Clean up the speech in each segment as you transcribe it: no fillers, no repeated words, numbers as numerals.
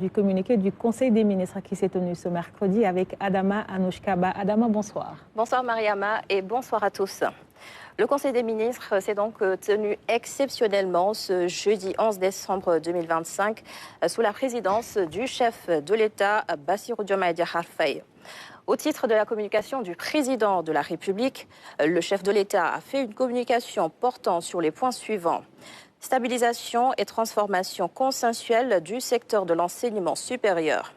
Du communiqué du Conseil des ministres qui s'est tenu ce mercredi avec Adama Anouchkaba. Adama, bonsoir. Bonsoir Mariama et bonsoir à tous. Le Conseil des ministres s'est donc tenu exceptionnellement ce jeudi 11 décembre 2025 sous la présidence du chef de l'État Bassirou Diomaye Diakhar Faye. Au titre de la communication du président de la République, le chef de l'État a fait une communication portant sur les points suivants. Stabilisation et transformation consensuelle du secteur de l'enseignement supérieur.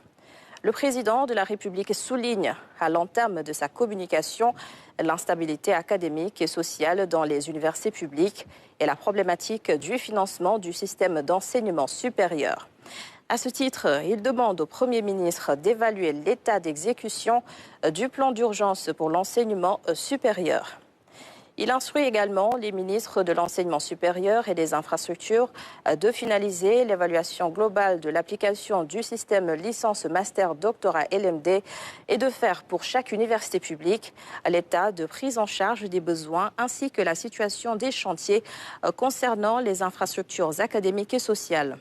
Le président de la République souligne à l'entame de sa communication l'instabilité académique et sociale dans les universités publiques et la problématique du financement du système d'enseignement supérieur. À ce titre, il demande au Premier ministre d'évaluer l'état d'exécution du plan d'urgence pour l'enseignement supérieur. Il instruit également les ministres de l'enseignement supérieur et des infrastructures de finaliser l'évaluation globale de l'application du système licence master doctorat LMD et de faire pour chaque université publique l'état de prise en charge des besoins ainsi que la situation des chantiers concernant les infrastructures académiques et sociales.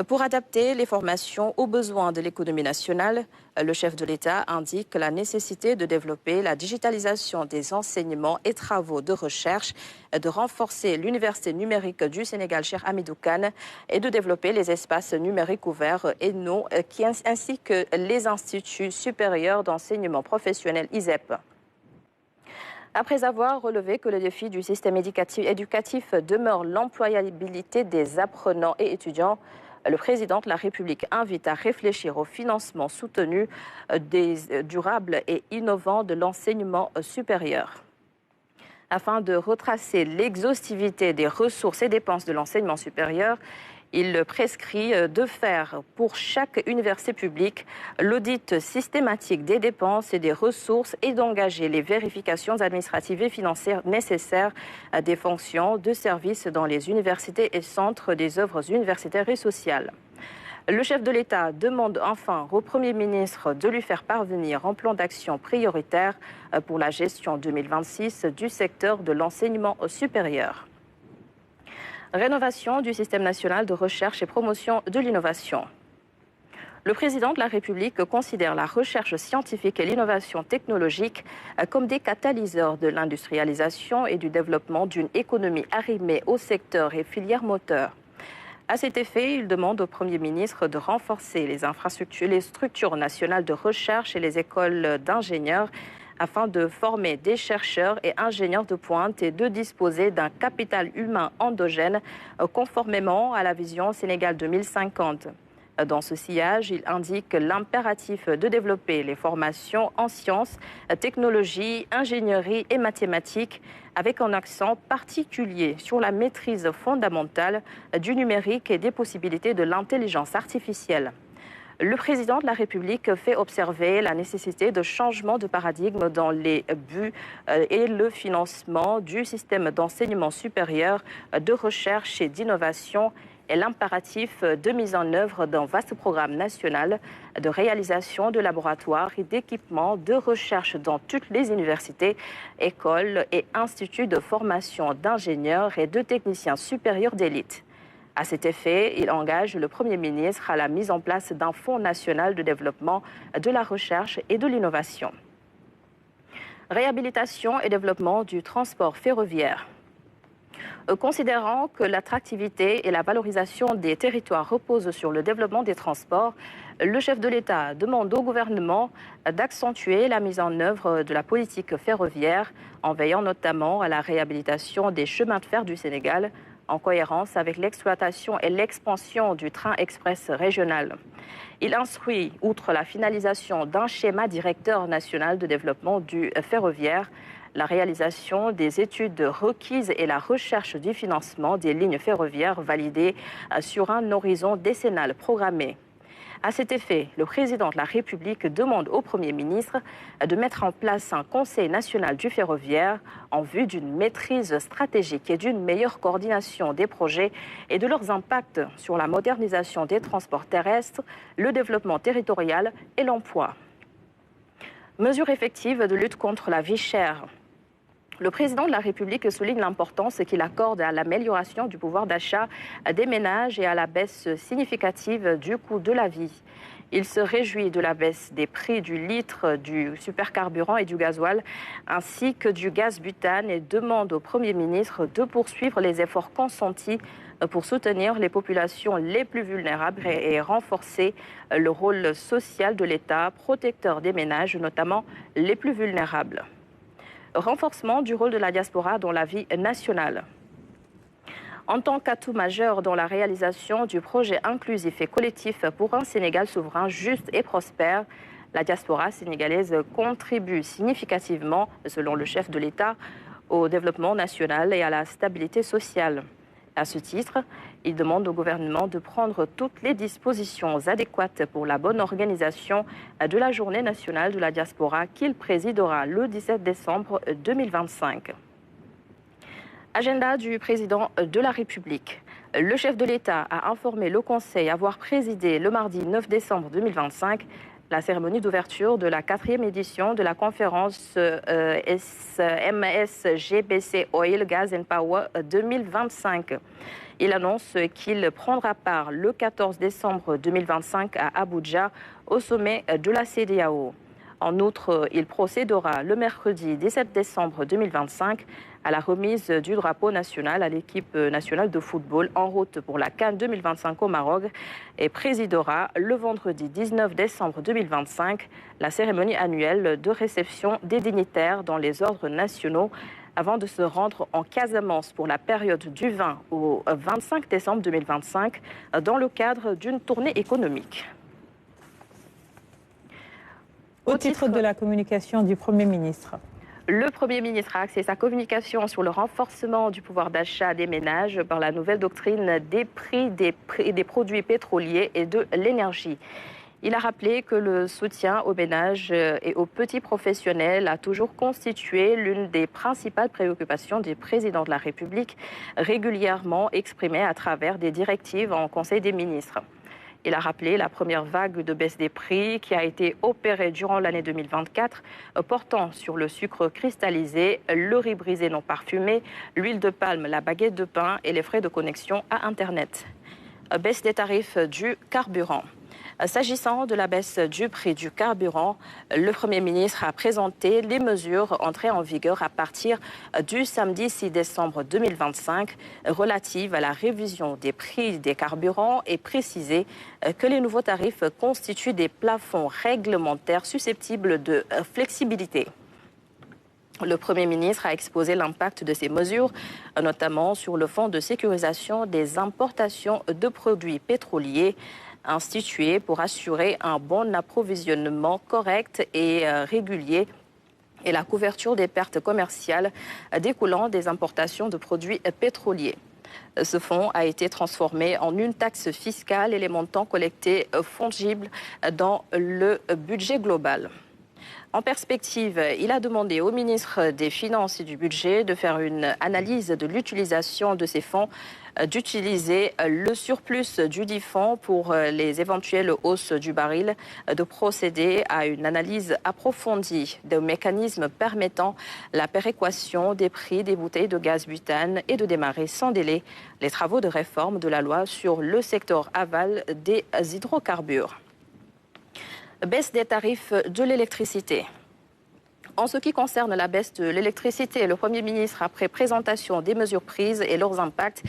Pour adapter les formations aux besoins de l'économie nationale, le chef de l'État indique la nécessité de développer la digitalisation des enseignements et travaux de recherche, de renforcer l'université numérique du Sénégal Cheikh Hamidou Kane et de développer les espaces numériques ouverts et non, ainsi que les instituts supérieurs d'enseignement professionnel ISEP. Après avoir relevé que le défi du système éducatif demeure l'employabilité des apprenants et étudiants, le président de la République invite à réfléchir au financement soutenu durable et innovant de l'enseignement supérieur. Afin de retracer l'exhaustivité des ressources et dépenses de l'enseignement supérieur, il prescrit de faire pour chaque université publique l'audit systématique des dépenses et des ressources et d'engager les vérifications administratives et financières nécessaires à des fonctions de service dans les universités et centres des œuvres universitaires et sociales. Le chef de l'État demande enfin au Premier ministre de lui faire parvenir un plan d'action prioritaire pour la gestion 2026 du secteur de l'enseignement supérieur. Rénovation du système national de recherche et promotion de l'innovation. Le président de la République considère la recherche scientifique et l'innovation technologique comme des catalyseurs de l'industrialisation et du développement d'une économie arrimée au secteur et filières moteurs. À cet effet, il demande au Premier ministre de renforcer les infrastructures, les structures nationales de recherche et les écoles d'ingénieurs afin de former des chercheurs et ingénieurs de pointe et de disposer d'un capital humain endogène conformément à la vision Sénégal 2050. Dans ce sillage, il indique l'impératif de développer les formations en sciences, technologies, ingénierie et mathématiques avec un accent particulier sur la maîtrise fondamentale du numérique et des possibilités de l'intelligence artificielle. Le président de la République fait observer la nécessité de changement de paradigme dans les buts et le financement du système d'enseignement supérieur, de recherche et d'innovation et l'impératif de mise en œuvre d'un vaste programme national de réalisation de laboratoires et d'équipements de recherche dans toutes les universités, écoles et instituts de formation d'ingénieurs et de techniciens supérieurs d'élite. À cet effet, il engage le Premier ministre à la mise en place d'un fonds national de développement de la recherche et de l'innovation. Réhabilitation et développement du transport ferroviaire. Considérant que l'attractivité et la valorisation des territoires reposent sur le développement des transports, le chef de l'État demande au gouvernement d'accentuer la mise en œuvre de la politique ferroviaire en veillant notamment à la réhabilitation des chemins de fer du Sénégal, en cohérence avec l'exploitation et l'expansion du train express régional. Il instruit, outre la finalisation d'un schéma directeur national de développement du ferroviaire, la réalisation des études requises et la recherche du financement des lignes ferroviaires validées sur un horizon décennal programmé. À cet effet, le président de la République demande au Premier ministre de mettre en place un Conseil national du ferroviaire en vue d'une maîtrise stratégique et d'une meilleure coordination des projets et de leurs impacts sur la modernisation des transports terrestres, le développement territorial et l'emploi. Mesures effectives de lutte contre la vie chère. Le président de la République souligne l'importance qu'il accorde à l'amélioration du pouvoir d'achat des ménages et à la baisse significative du coût de la vie. Il se réjouit de la baisse des prix du litre du supercarburant et du gasoil, ainsi que du gaz butane, et demande au Premier ministre de poursuivre les efforts consentis pour soutenir les populations les plus vulnérables et renforcer le rôle social de l'État, protecteur des ménages, notamment les plus vulnérables. Renforcement du rôle de la diaspora dans la vie nationale. En tant qu'atout majeur dans la réalisation du projet inclusif et collectif pour un Sénégal souverain, juste et prospère, la diaspora sénégalaise contribue significativement, selon le chef de l'État, au développement national et à la stabilité sociale. À ce titre, il demande au gouvernement de prendre toutes les dispositions adéquates pour la bonne organisation de la Journée nationale de la diaspora qu'il présidera le 17 décembre 2025. Agenda du président de la République. Le chef de l'État a informé le Conseil avoir présidé le mardi 9 décembre 2025 la cérémonie d'ouverture de la 4e édition de la conférence MSGBC Oil, Gas and Power 2025. Il annonce qu'il prendra part le 14 décembre 2025 à Abuja au sommet de la CEDEAO. En outre, il procédera le mercredi 17 décembre 2025 à la remise du drapeau national à l'équipe nationale de football en route pour la CAN 2025 au Maroc et présidera le vendredi 19 décembre 2025 la cérémonie annuelle de réception des dignitaires dans les ordres nationaux avant de se rendre en Casamance pour la période du 20 au 25 décembre 2025 dans le cadre d'une tournée économique. Au titre de la communication du Premier ministre. Le Premier ministre a axé sa communication sur le renforcement du pouvoir d'achat des ménages par la nouvelle doctrine des prix des produits pétroliers et de l'énergie. Il a rappelé que le soutien aux ménages et aux petits professionnels a toujours constitué l'une des principales préoccupations du président de la République, régulièrement exprimée à travers des directives en Conseil des ministres. Il a rappelé la première vague de baisse des prix qui a été opérée durant l'année 2024, portant sur le sucre cristallisé, le riz brisé non parfumé, l'huile de palme, la baguette de pain et les frais de connexion à Internet. Baisse des tarifs du carburant. S'agissant de la baisse du prix du carburant, le Premier ministre a présenté les mesures entrées en vigueur à partir du samedi 6 décembre 2025 relatives à la révision des prix des carburants et précisé que les nouveaux tarifs constituent des plafonds réglementaires susceptibles de flexibilité. Le Premier ministre a exposé l'impact de ces mesures, notamment sur le fonds de sécurisation des importations de produits pétroliers, institué pour assurer un bon approvisionnement correct et régulier et la couverture des pertes commerciales découlant des importations de produits pétroliers. Ce fonds a été transformé en une taxe fiscale et les montants collectés fongibles dans le budget global. En perspective, il a demandé au ministre des Finances et du Budget de faire une analyse de l'utilisation de ces fonds, d'utiliser le surplus du dit fonds pour les éventuelles hausses du baril, de procéder à une analyse approfondie des mécanismes permettant la péréquation des prix des bouteilles de gaz butane et de démarrer sans délai les travaux de réforme de la loi sur le secteur aval des hydrocarbures. Baisse des tarifs de l'électricité. En ce qui concerne la baisse de l'électricité, le Premier ministre, après présentation des mesures prises et leurs impacts,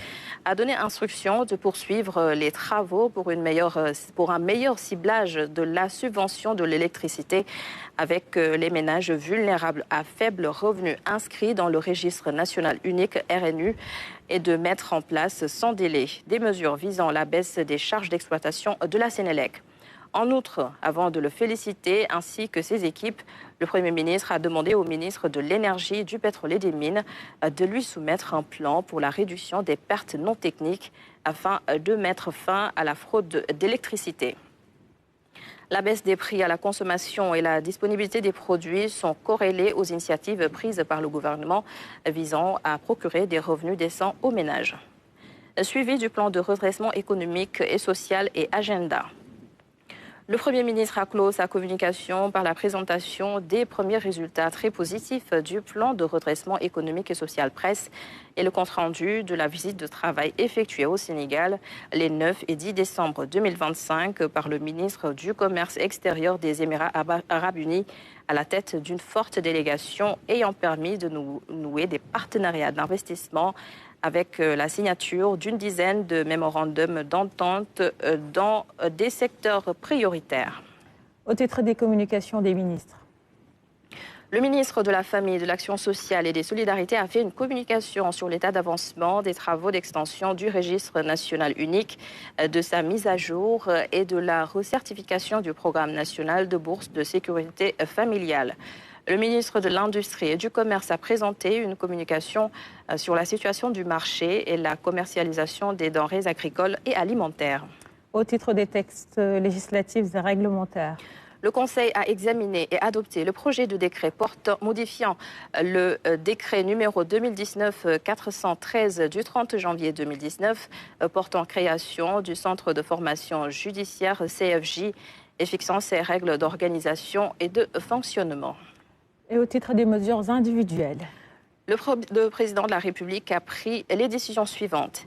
a donné instruction de poursuivre les travaux pour un meilleur ciblage de la subvention de l'électricité avec les ménages vulnérables à faible revenu inscrits dans le registre national unique RNU et de mettre en place sans délai des mesures visant la baisse des charges d'exploitation de la Sénélec. En outre, avant de le féliciter ainsi que ses équipes, le Premier ministre a demandé au ministre de l'Énergie, du Pétrole et des Mines de lui soumettre un plan pour la réduction des pertes non techniques afin de mettre fin à la fraude d'électricité. La baisse des prix à la consommation et la disponibilité des produits sont corrélées aux initiatives prises par le gouvernement visant à procurer des revenus décents aux ménages. Suivi du plan de redressement économique et social et agenda. Le Premier ministre a clos sa communication par la présentation des premiers résultats très positifs du plan de redressement économique et social presse et le compte-rendu de la visite de travail effectuée au Sénégal les 9 et 10 décembre 2025 par le ministre du Commerce extérieur des Émirats arabes unis à la tête d'une forte délégation ayant permis de nouer des partenariats d'investissement avec la signature d'une dizaine de mémorandums d'entente dans des secteurs prioritaires. Au titre des communications des ministres. Le ministre de la Famille, de l'Action sociale et des Solidarités a fait une communication sur l'état d'avancement des travaux d'extension du registre national unique, de sa mise à jour et de la recertification du programme national de bourse de sécurité familiale. Le ministre de l'Industrie et du Commerce a présenté une communication sur la situation du marché et la commercialisation des denrées agricoles et alimentaires. Au titre des textes législatifs et réglementaires. Le Conseil a examiné et adopté le projet de décret modifiant le décret numéro 2019-413 du 30 janvier 2019 portant création du Centre de formation judiciaire CFJ et fixant ses règles d'organisation et de fonctionnement. Et au titre des mesures individuelles. Le président de la République a pris les décisions suivantes.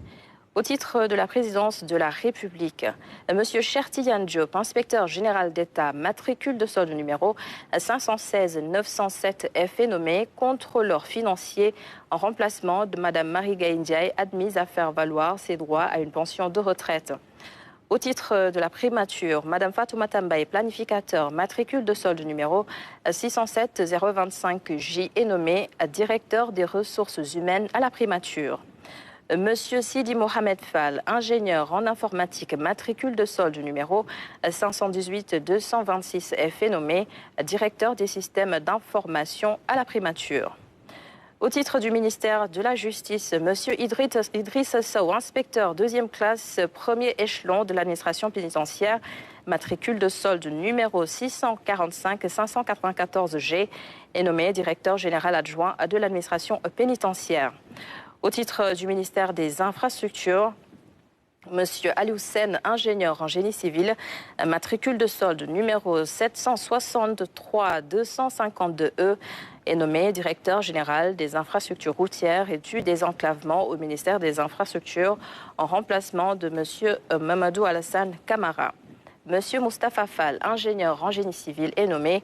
Au titre de la présidence de la République, M. Chertiyan Diop, inspecteur général d'État, matricule de solde numéro 516-907, est fait nommé contrôleur financier en remplacement de Mme Marie Gaïndiaye, admise à faire valoir ses droits à une pension de retraite. Au titre de la primature, Mme Fatoumata Mbaye, planificateur, matricule de solde numéro 607-025J, est nommé directeur des ressources humaines à la primature. Monsieur Sidi Mohamed Fall, ingénieur en informatique, matricule de solde numéro 518-226, est fait nommé directeur des systèmes d'information à la primature. Au titre du ministère de la Justice, M. Idriss Sow, inspecteur deuxième classe, premier échelon de l'administration pénitentiaire, matricule de solde numéro 645-594G, est nommé directeur général adjoint de l'administration pénitentiaire. Au titre du ministère des Infrastructures, M. Ali Houssen, ingénieur en génie civil, matricule de solde numéro 763-252E, est nommé directeur général des infrastructures routières et du désenclavement au ministère des Infrastructures en remplacement de M. Mamadou Alassane Camara. M. Moustapha Fall, ingénieur en génie civil, est nommé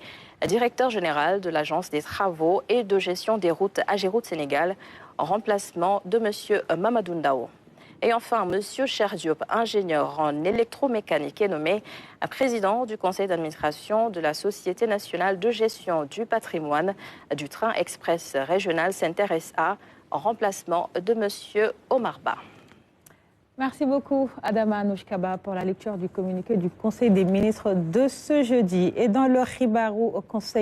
directeur général de l'Agence des travaux et de gestion des routes AGEROUTE Sénégal en remplacement de M. Mamadou Ndao. Et enfin, M. Cheikh Diop, ingénieur en électromécanique, est nommé président du conseil d'administration de la Société nationale de gestion du patrimoine du train express régional Center SA en remplacement de M. Omar Ba. Merci beaucoup, Adama Anouchkaba, pour la lecture du communiqué du Conseil des ministres de ce jeudi. Et dans le Ribarou au Conseil